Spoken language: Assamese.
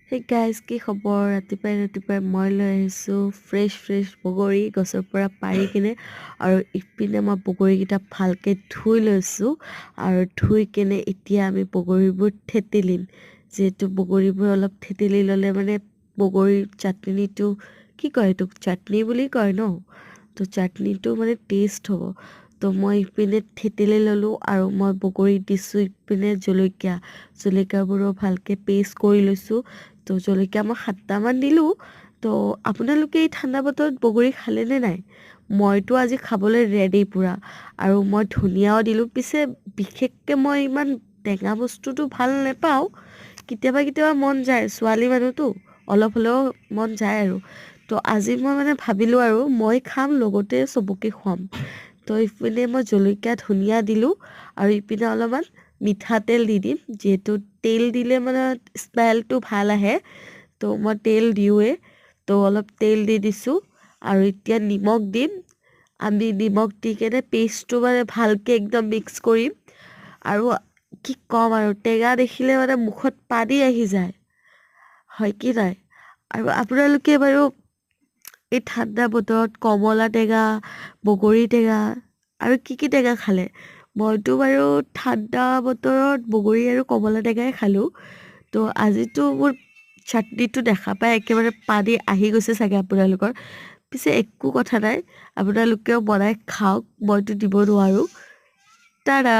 Hey guys, কি খবৰ? ৰাতিপুৱাই মই লৈ আহিছোঁ ফ্ৰেছ বগৰী গছৰ পৰা পাৰি কিনে আৰু ইপিনে মই বগৰীকেইটা ভালকৈ ধুই লৈছোঁ আৰু ধুই কিনে এতিয়া আমি বগৰীবোৰ থেতেলিম। যিহেতু বগৰীবোৰ অলপ থেতেলি ল'লে মানে বগৰীৰ চাটনিটো কি কয় এইটোক চাটনি বুলি কয় ন? তো চাটনিটো মানে টেষ্ট হ'ব। তো মই ইপিনে থেতেলি ল'লোঁ আৰু মই বগৰী দিছোঁ ইপিনে জলকীয়াবোৰো ভালকৈ পেষ্ট কৰি লৈছোঁ। তো জলকীয়া মই 7টামান দিলোঁ। তো আপোনালোকে এই ঠাণ্ডা বতৰত বগৰী খালেনে নাই? মইতো আজি খাবলৈ ৰেডি পূৰা আৰু মই ধনিয়াও দিলোঁ। পিছে বিশেষকৈ মই ইমান টেঙা বস্তুটো ভাল নাপাওঁ। কেতিয়াবা মন যায়, ছোৱালী মানুহতো অলপ হ'লেও মন যায় আৰু। তো আজি মই মানে ভাবিলোঁ আৰু মই খাম লগতে চবকে খুৱাম। তো ইপিনে মই জলকীয়া ধনিয়া দিলোঁ আৰু ইপিনে অলপমান মিঠাতেল দি দিম। যিহেতু তেল দিলে মানে স্মেলটো ভাল আহে, তো মই তেল দিওঁৱে। তো অলপ তেল দি দিছোঁ আৰু এতিয়া নিমখ দিম। আমি নিমখ দি কেনে পেষ্টটো মানে ভালকৈ একদম মিক্স কৰিম আৰু কি ক'ম আৰু টেঙা দেখিলে মানে মুখত পানী আহি যায়, হয় কি নাই? আৰু আপোনালোকে বাৰু এই ঠাণ্ডা বতৰত কমলা টেঙা, বগৰী টেঙা আৰু কি টেঙা খালে? মইতো বাৰু ঠাণ্ডা বতৰত বগৰী আৰু কমলা টেঙাই খালোঁ। তো আজিতো মোৰ চাটনিটো দেখা পাই একেবাৰে পানী আহি গৈছে চাগে আপোনালোকৰ। পিছে একো কথা নাই, আপোনালোকেও বনাই খাওক, মইতো দিব নোৱাৰোঁ। টাটা।